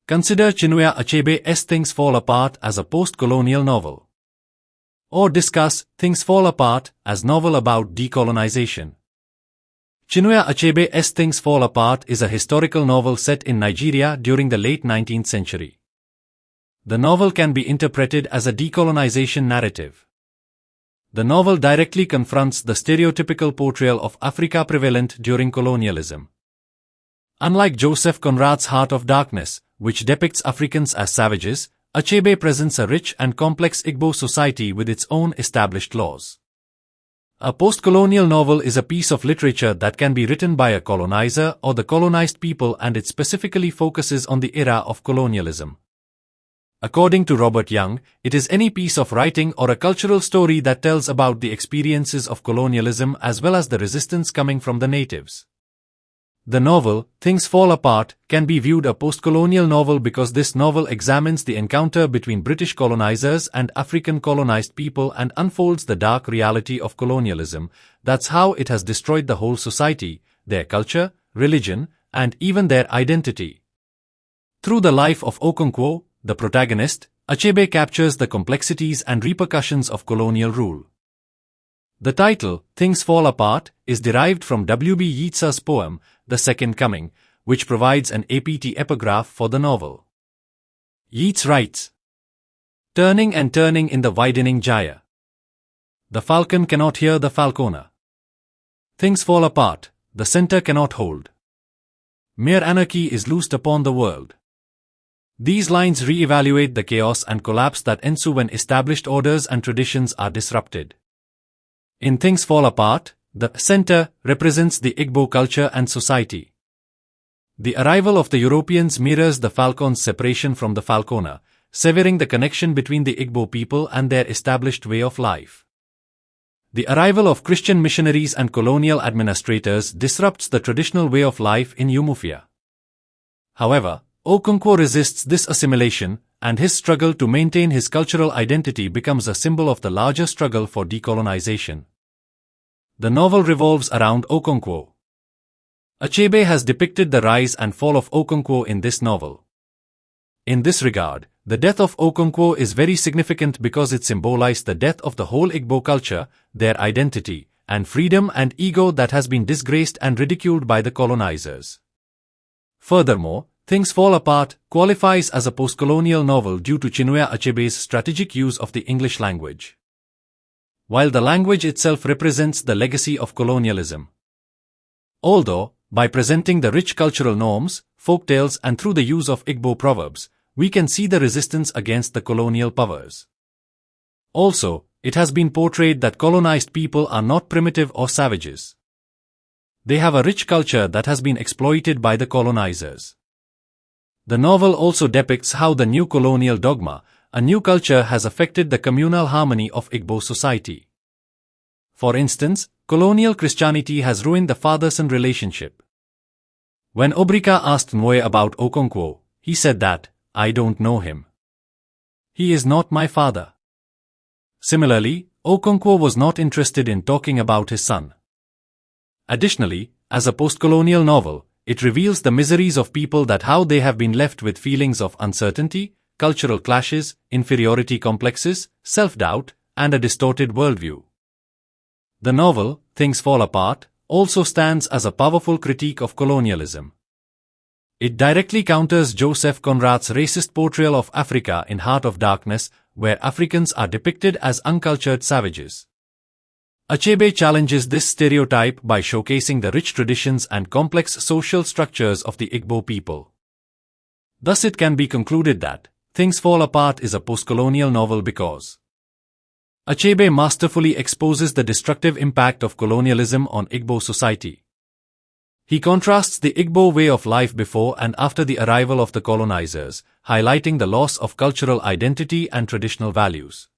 consider Chinua Achebe's Things Fall Apart as a post-colonial novel. Or discuss Things Fall Apart as novel about decolonization. Chinua Achebe's Things Fall Apart is a historical novel set in Nigeria during the late 19th century. The novel can be interpreted as a decolonization narrative. The novel directly confronts the stereotypical portrayal of Africa prevalent during colonialism. Unlike Joseph Conrad's Heart of Darkness, which depicts Africans as savages, Achebe presents a rich and complex Igbo society with its own established laws. A postcolonial novel is a piece of literature that can be written by a colonizer or the colonized people, and it specifically focuses on the era of colonialism. According to Robert Young, it is any piece of writing or a cultural story that tells about the experiences of colonialism as well as the resistance coming from the natives. The novel, Things Fall Apart, can be viewed a postcolonial novel because this novel examines the encounter between British colonizers and African colonized people and unfolds the dark reality of colonialism. That's how it has destroyed the whole society, their culture, religion, and even their identity. Through the life of Okonkwo, the protagonist, Achebe captures the complexities and repercussions of colonial rule. The title, Things Fall Apart, is derived from W.B. Yeats's poem, The Second Coming, which provides an apt epigraph for the novel. Yeats writes, "Turning and turning in the widening gyre. The falcon cannot hear the falconer. Things fall apart, the center cannot hold. Mere anarchy is loosed upon the world." These lines re-evaluate the chaos and collapse that ensue when established orders and traditions are disrupted. In Things Fall Apart, the center represents the Igbo culture and society. The arrival of the Europeans mirrors the falcon's separation from the falconer, severing the connection between the Igbo people and their established way of life. The arrival of Christian missionaries and colonial administrators disrupts the traditional way of life in Umofia. However, Okonkwo resists this assimilation, and his struggle to maintain his cultural identity becomes a symbol of the larger struggle for decolonization. The novel revolves around Okonkwo. Achebe has depicted the rise and fall of Okonkwo in this novel. In this regard, the death of Okonkwo is very significant because it symbolized the death of the whole Igbo culture, their identity, and freedom and ego that has been disgraced and ridiculed by the colonizers. Furthermore, Things Fall Apart qualifies as a postcolonial novel due to Chinua Achebe's strategic use of the English language. While the language itself represents the legacy of colonialism. Although, by presenting the rich cultural norms, folktales and through the use of Igbo proverbs, we can see the resistance against the colonial powers. Also, it has been portrayed that colonized people are not primitive or savages. They have a rich culture that has been exploited by the colonizers. The novel also depicts how the new colonial dogma, a new culture, has affected the communal harmony of Igbo society. For instance, colonial Christianity has ruined the father-son relationship. When Obrika asked Nwoye about Okonkwo, he said that, "I don't know him. He is not my father." Similarly, Okonkwo was not interested in talking about his son. Additionally, as a postcolonial novel, it reveals the miseries of people, that how they have been left with feelings of uncertainty, cultural clashes, inferiority complexes, self-doubt, and a distorted worldview. The novel, Things Fall Apart, also stands as a powerful critique of colonialism. It directly counters Joseph Conrad's racist portrayal of Africa in Heart of Darkness, where Africans are depicted as uncultured savages. Achebe challenges this stereotype by showcasing the rich traditions and complex social structures of the Igbo people. Thus it can be concluded that Things Fall Apart is a postcolonial novel because Achebe masterfully exposes the destructive impact of colonialism on Igbo society. He contrasts the Igbo way of life before and after the arrival of the colonizers, highlighting the loss of cultural identity and traditional values.